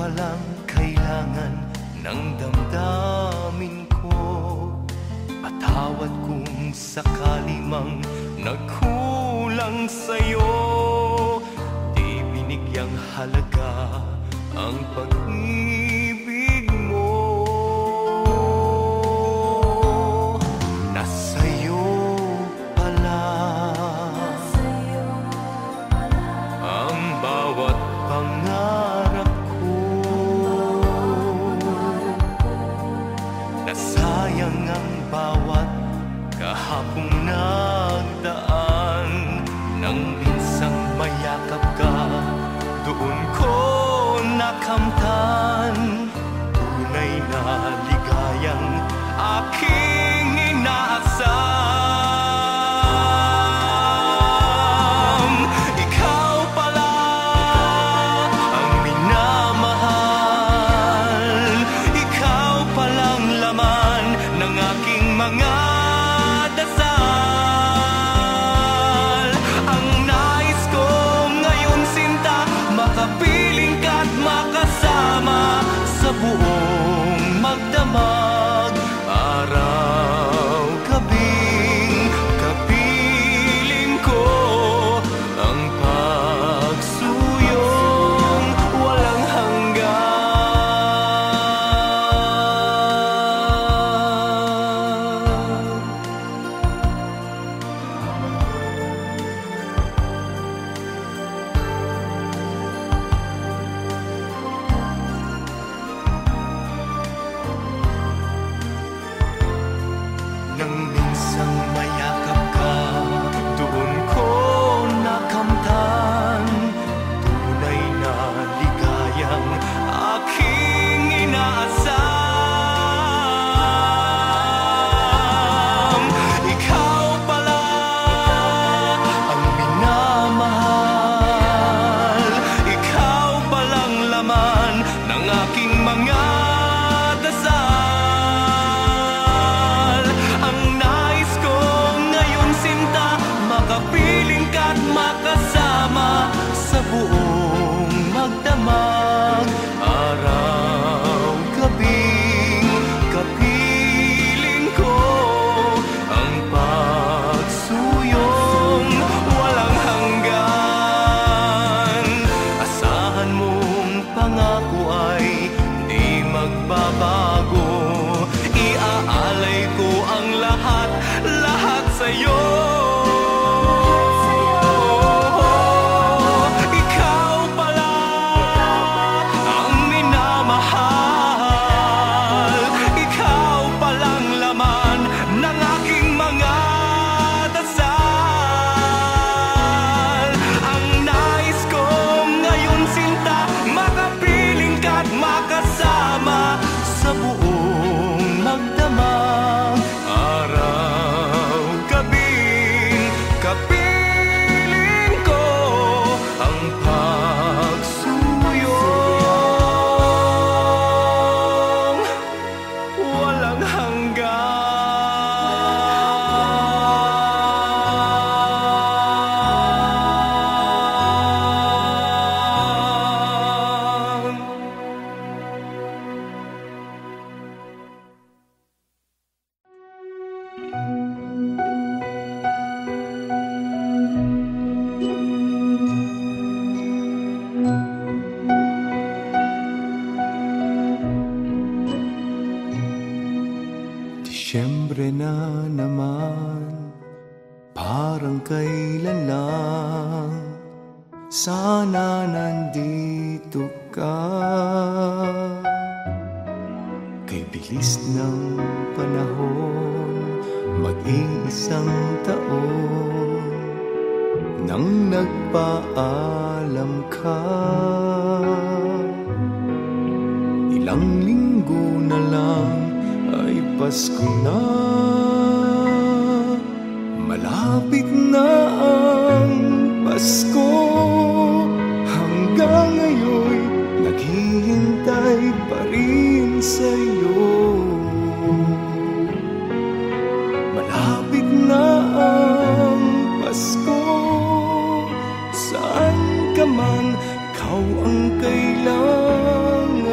palang kailangan ng damdamin ko. Patawad kung sakali mang nagkulang sa'yo. Di binigyang halaga ang pag-ibig mo. Nasa'yo pala ang bawat pangarap ko. Nasayang ang bawat kahapong nagdaan. Nang minsang mayakap ka, doon ko nakamtan. Tunay na ligayang aking inaasam. Ikaw pala ang minamahal. Ikaw palang laman ng aking mga dasal. Ang nais ko ngayon, sinta, makapiling ka't makasama sa buong magdamag. Araw, gabing kapiling ko ang pagsuyong walang hanggan. Nang minsang mayakap ka, doon ko nakamtan. Tunay na ligayang aking inaasam. Ikaw pala ang minamahal. Ikaw palang laman ng aking mga dasal. Ang nais ko ngayon, sinta, makapiling ka't makasama sa buong magdamag. Araw, gabing kapiling ko ang pagsuyong walang hanggan. Asahan mong pangako ay di magbabago. Iaalay ko ang lahat, lahat sa'yo. Ikaw pala ang minamahal. Ikaw palang laman ng aking mga dasal. Ang nais ko ngayon, sinta, makapiling ka't makasama sa buong magdamag. Araw, gabing kapiling ko ang pagsuyong walang hanggan. Disyembre na naman, parang kailan lang. Sana nandito ka. Kay bilis ng panahon, mag-iisang taon nang nagpaalam ka. Ilang linggo na lang ay Pasko na. Malapit na ang Pasko. Hanggang ngayon naghihintay pa rin sa'yo. Malapit na ang Pasko. Saan ka man, ikaw ang kailangan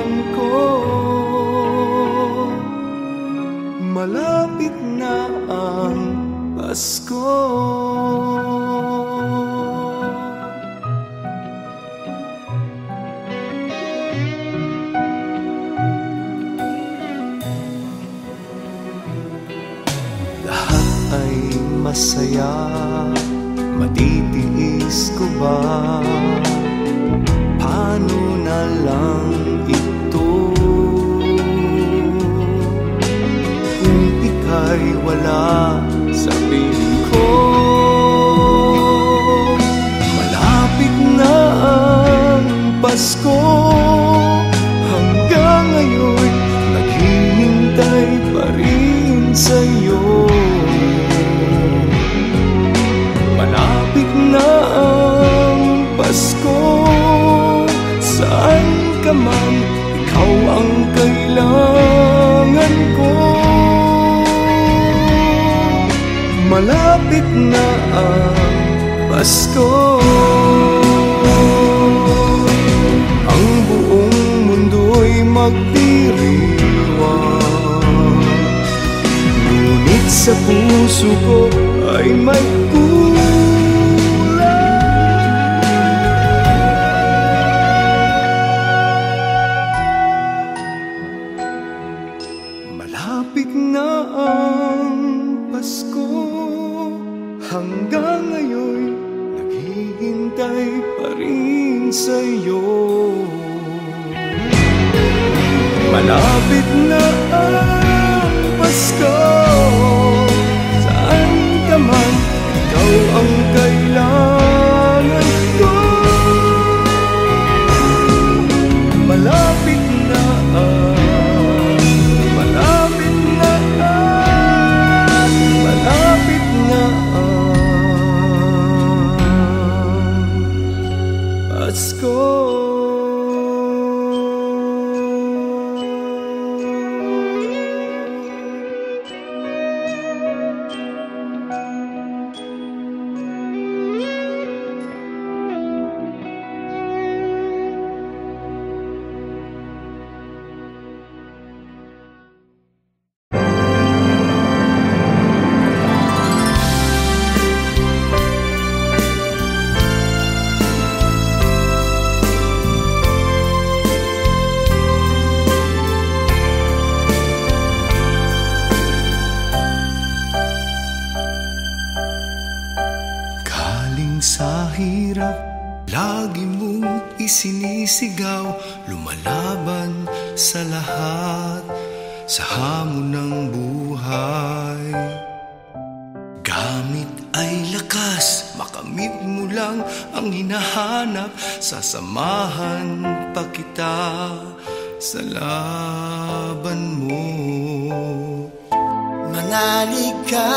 masaya, matitiis ko ba? Paano na lang ito kung ika'y wala sa piling ko? Malapit na ang Pasko, hanggang ngayon naghihintay pa rin sa'yo. Malapit na ang Pasko, saan ka man, ikaw ang kailangan ko. Malapit na ang Pasko, ang buong mundo'y magdiriwang, ngunit sa puso ko ay may malapit na ang Pasko, hanggang ngayon naghihintay pa rin sa'yo. Malapit na ang Pasko, saan ka man, ikaw ang kailangan ko. Malapit na ang Pasko. Sa hirap, lagi mong isinisigaw, lumalaban sa lahat, sa hamon ng buhay. Gamit ay lakas, makamit mo lang ang hinahanap, sasamahan pa kita sa laban mo. Manalig ka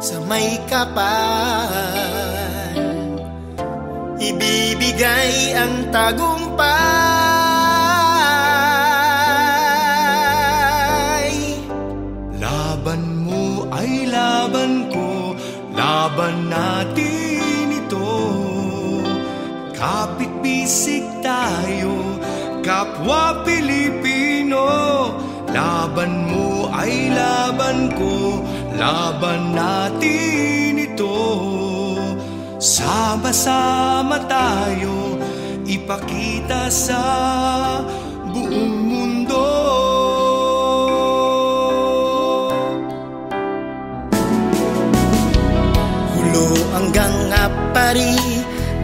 sa may kapal, ibibigay ang tagumpay. Laban mo ay laban ko, laban natin ito. Kapit-bisig tayo, kapwa Pilipino. Laban mo ay laban ko, laban natin ito. Sama-sama tayo, ipakita sa buong mundo. Hulo hanggang apari,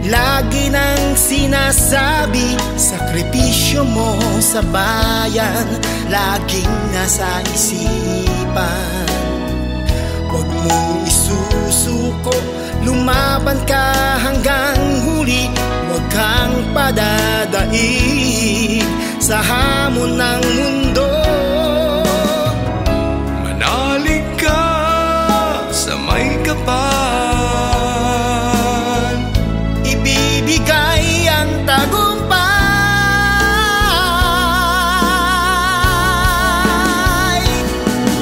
lagi nang sinasabi, sakripisyo mo sa bayan, laging nasa isipan. Huwag mong isusuko, lumaban ka hanggang huli, huwag kang padadaig sa hamon ng mundo. Manalig ka sa may kapal, ibibigay ang tagumpay.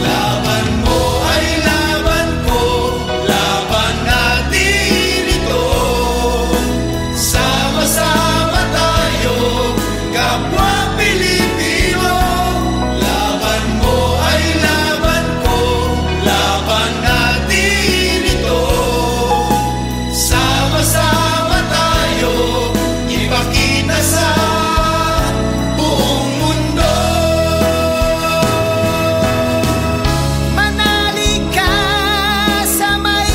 Laban mo ay laban ko, laban natin ito. Sama-sama tayo, kapwa Pilipino. Laban mo ay laban ko, laban natin ito. Sama-sama tayo, ipakita sa buong mundo. Manalig ka sa may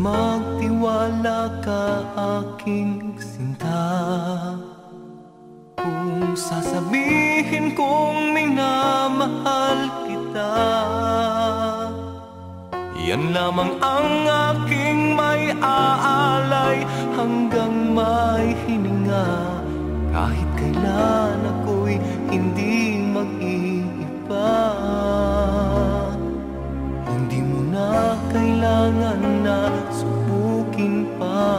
magtiwala ka, aking sinta. Kung sasabihin kong minamahal kita, yan lamang ang aking may aalay hanggang may hininga. Kahit kailan ako'y hindi mag-iiba, hindi mo na kailangan na subukin pa.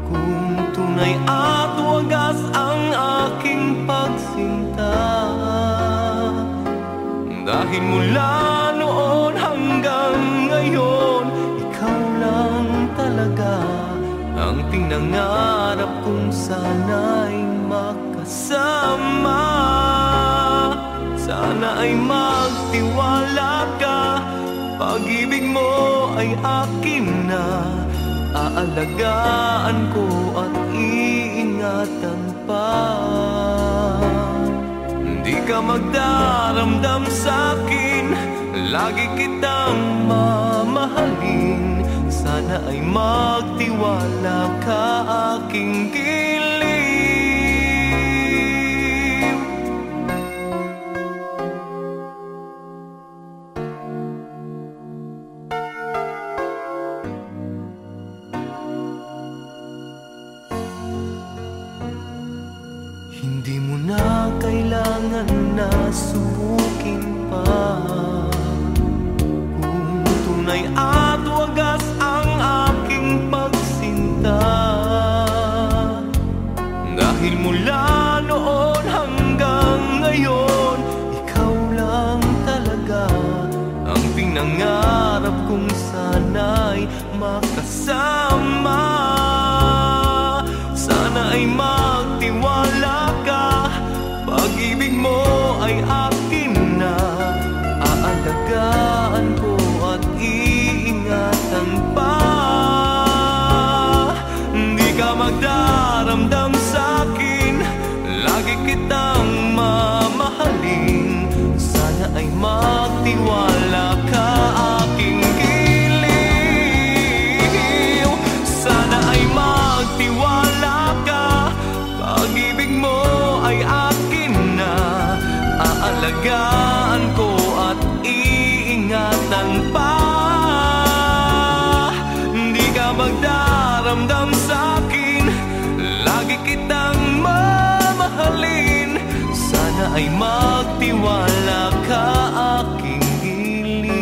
Kung tunay at wagas ang aking pagsinta, dahil mula noon hanggang ngayon, ikaw lang talaga ang pinangarap kong sana'y makasama. Sana ay magtiwala ka, pag-ibig mo ay akin na. Aalagaan ko at iingatan pa. Di ka magdaramdam sa'kin, lagi kitang mamahalin. Sana ay magtiwala ka, aking giliw. Hindi mo na kailangan na subukin pa. Kung tunay at wagas ang aking pagsinta, dahil mula noon hanggang ngayon, ikaw lang talaga ang pinangarap kong sana'y makasama. Sana ay magtiwala ka, pag-ibig mo ay akin na. Aalagaan ko at iingatan pa. Di ka magdaramdam sa'kin, lagi kitang mamahalin. Sana ay magtiwala ka, aking giliw. Sana ay magtiwala ka, pag-ibig mo ay akin na. Aalagaan ko at iingatan pa. Di ka magdaramdam sa'kin, lagi kitang mamahalin. Sana ay magtiwala ka, aking giliw.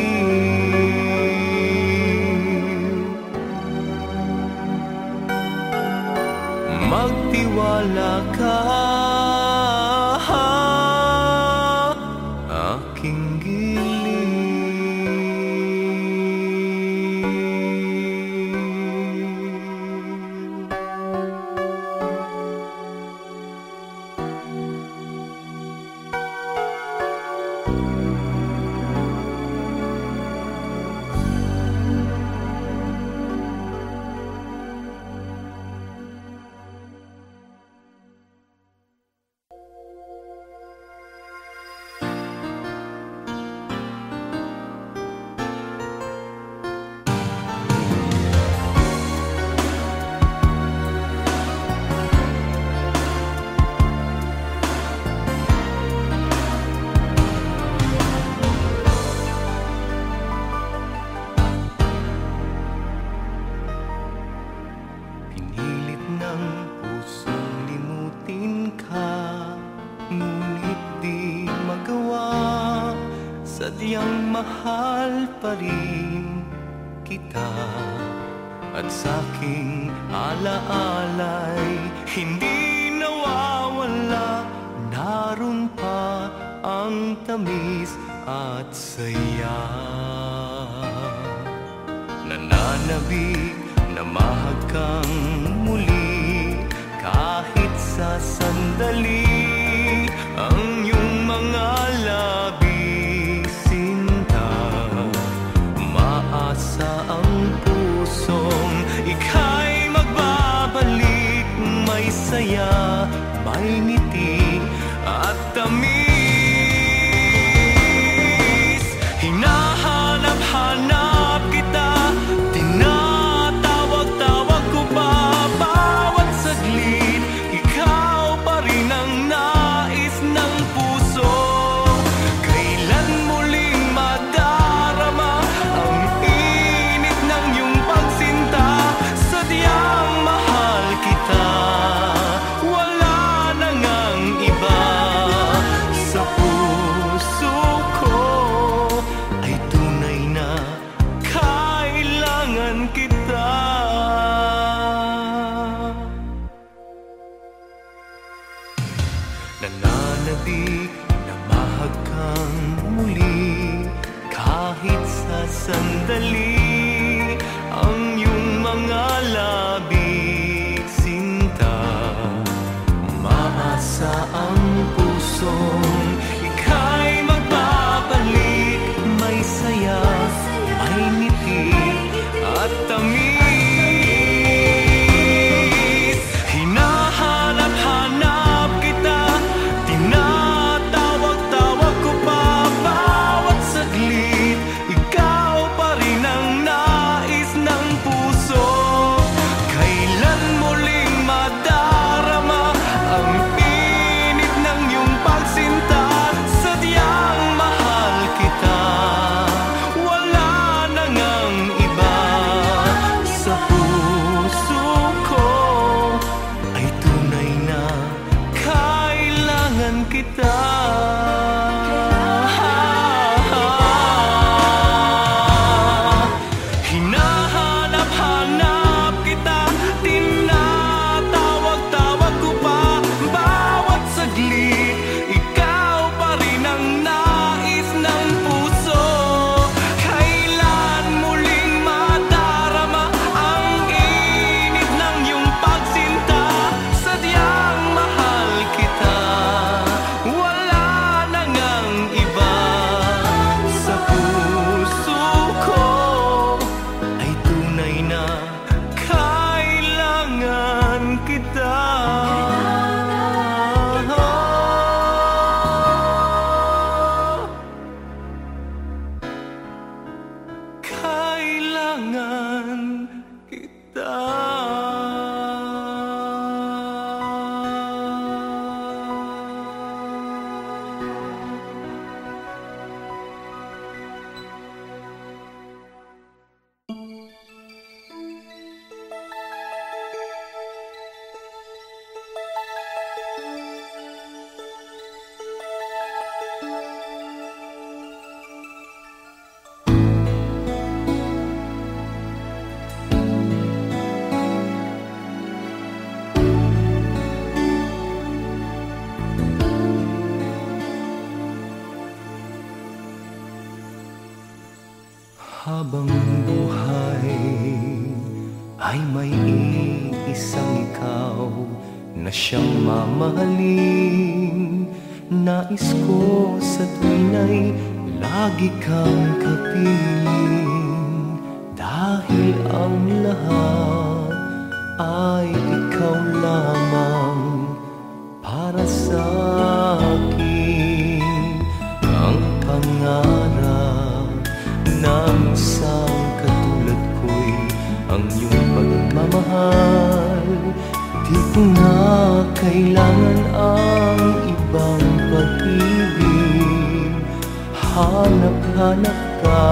Magtiwala ka, aking giliw. Pinilit ng pusong limutin ka, ngunit di magawa. Sadyang mahal pa rin kita, at sa'king alaalay hindi nawawala. Naroon pa ang tamis at saya, nananabik na mahal kang muli. Kahit sa sandali, ang iyong mga labi, sinta. Maasa ang pusong ika'y magbabalik. May saya, may ngiti at tamis. Hinahanap-hanap kita, pananabik na mahag kang muli. Kahit sa sandali, ang iyong mga labig sinta. Maasa ang pusong ika'y magbabalik. May saya, may ngiti at tamis. Hinahanap-hanap kita, tinatawag-tawag ko pa bawat saglit. Ikaw pa rin ang nais ng puso. Kailan muling madarama ang init ng iyong pagsinta? Sadyang mahal kita, wala na ngang iba. Sa puso ko ay tunay na kailangan kita. Hinahanap-hanap kita, tinatawag-tawag ko pa bawat saglit. Ikaw pa rin ang nais ng puso. Kailan muling madarama ang init ng iyong pagsinta? Sadyang mahal kita, wala na ngang iba. Sa puso ko ay tunay na kailangan kita. Kailangan kita. Habang buhay ay may iisang ikaw na siyang mamahalin. Nais ko sa tuwina'y lagi kang kapiling. Dahil ang lahat ay ikaw lamang para sa akin. Ang pangarap ng isang katulad ko'y ang iyong pagmamahal. Di ko na kailangan ang ibang pag-ibig. Hanap-hanap ka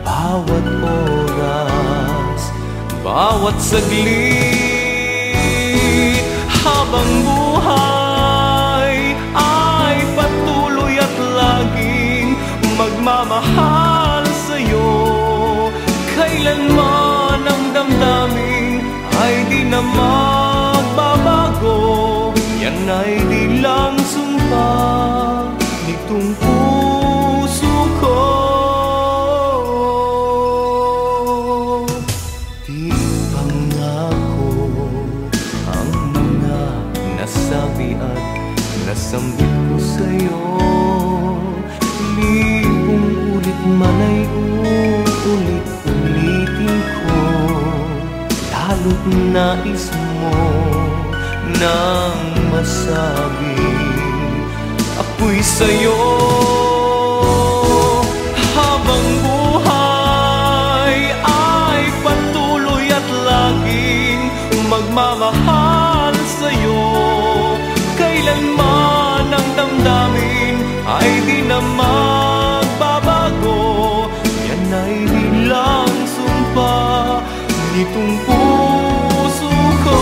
bawat oras, bawat saglit. Habang buhay ay patuloy at laging magmamahal sa'yo. Kailanman ang damdamin ay di na magbabago. Yan ay di lang sumpa nitong puso ko. Di pangako ang mga nasabi at nasambit ko sa'yo. Libong ulit man ay ulit-ulitin ko. Lalo't nais mo nang masabi ako'y sa'yo. Habang buhay ay patuloy at laging magmamahal sa'yo. Kailanman ang damdamin ay di na magbabago. Yan ay di lang sumpa nitong puso ko.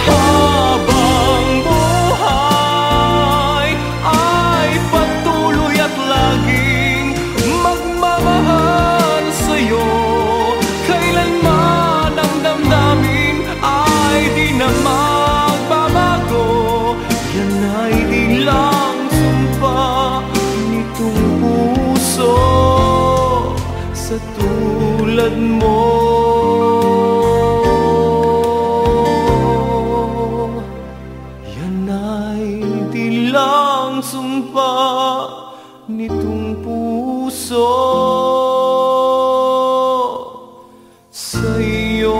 Habang buhay ay patuloy at laging magmamahal sa'yo. Kailanman ang damdamin ay di na magbabago. sa'yo.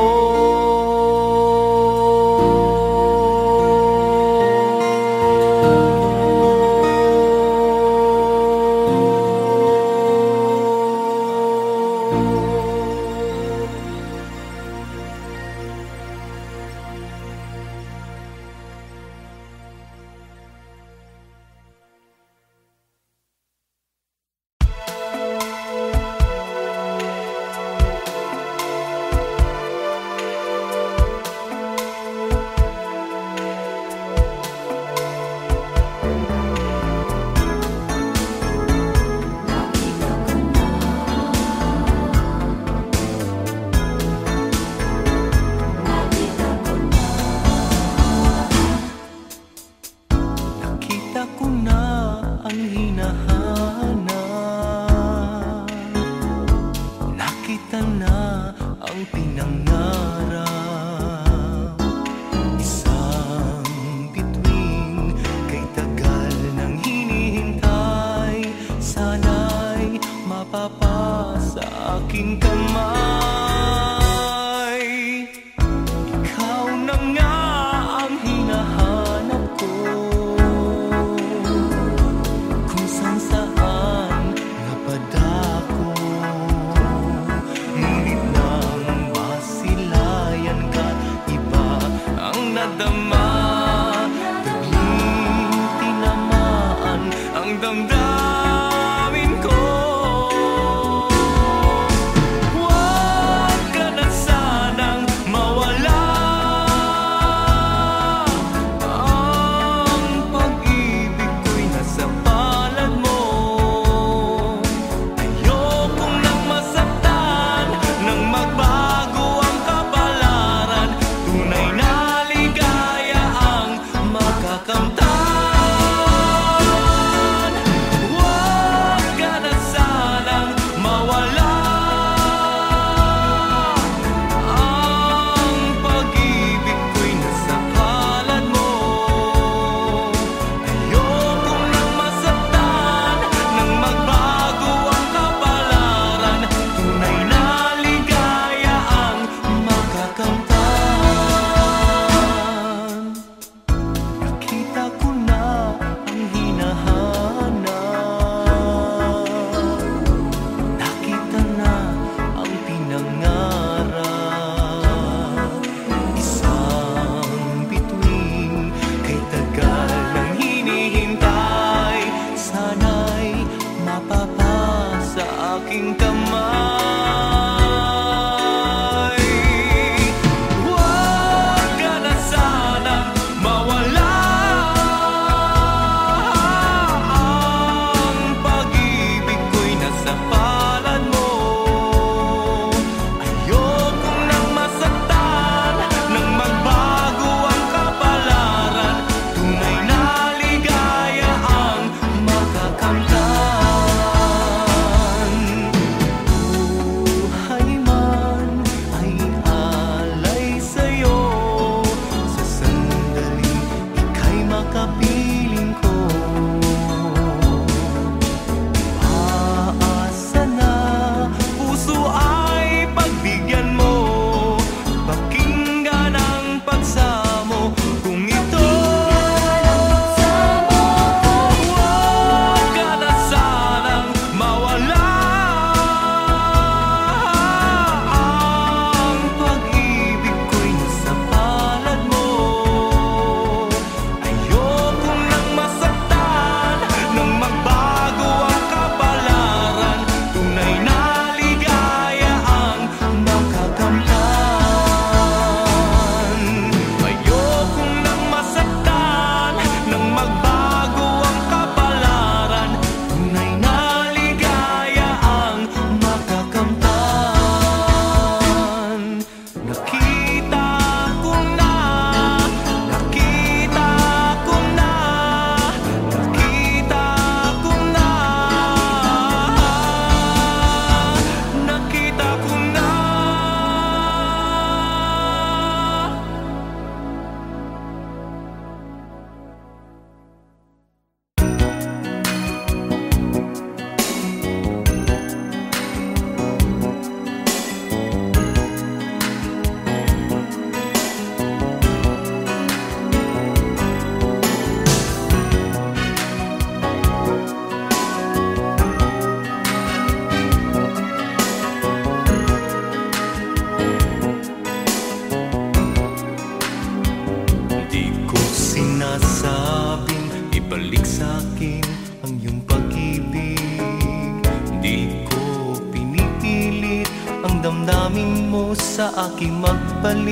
sa aking magbalik.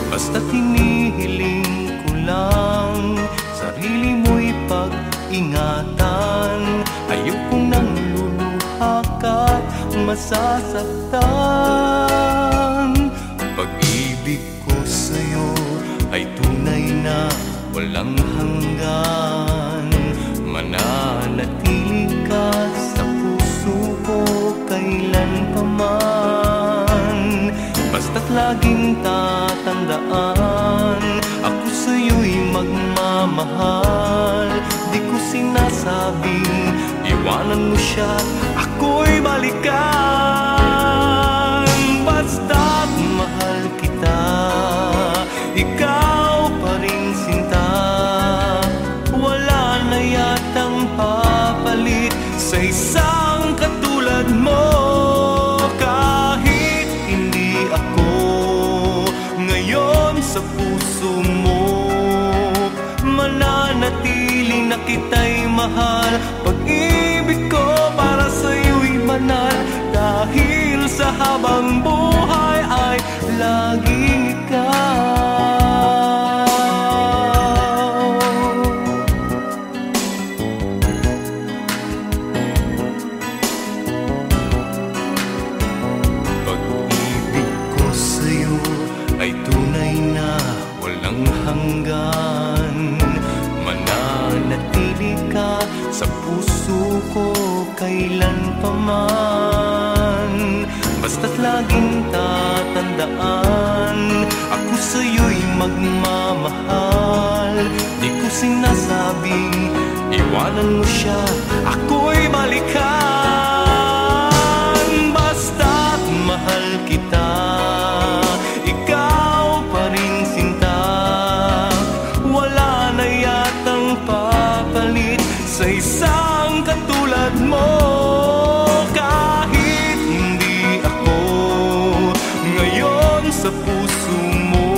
Basta't hinihiling ko lang, sarili mo'y pag-ingatan. Ayoko nang luluha ka't masasaktan. Pag-ibig ko sa'yo ay tunay na walang hanggan. Mananatili ka sa puso ko kailanpaman. Basta't laging tatandaan, ako sa'yo'y magmamahal. Di ko sinasabing iwanan mo siya, ako'y balikan. Basta't mahal kita, ikaw pa rin sinta. Wala na yatang papalit sa isang katulad mo. Kahit hindi ako ngayon sa puso mo, mananatili na kita'y mahal. Pag-ibig ko para sa'yo'y banal, dahil sa habang buhay ay laging ikaw. Pag-ibig ko sa'yo ay tunay na walang hanggan. Mananatili ka sa puso ko kailanpaman. Basta't laging tatandaan, ako sa'yo'y magmamahal. Di ko sinasabing iwanan mo siya, ako'y balikan. Basta't mahal kita, ikaw pa rin sinta. Wala na yatang papalit sa isang katulad mo. Kahit hindi ako ngayon sa puso mo,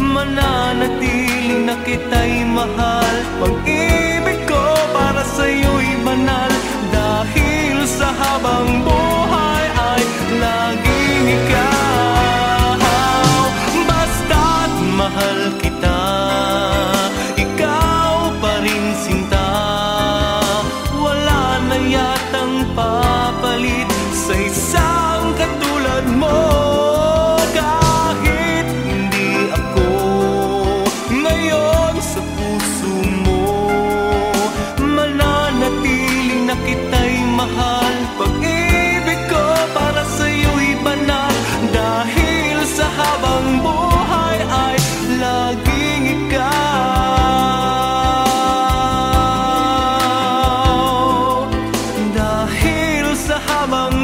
mananatili na kita'y mahal. Pag-ibig ko para sa'yo'y banal, dahil sa habang buhay ay laging ikaw. Basta't mahal kita, ikaw pa rin sinta. Wala na yatang papalit sa isang katulad mo. Kahit hindi ako ngayon sa puso mo, mananatili na kita'y mahal. Pag-ibig ko para sa'yo'y banal, dahil sa habang buhay ay laging ikaw. Dahil sa habang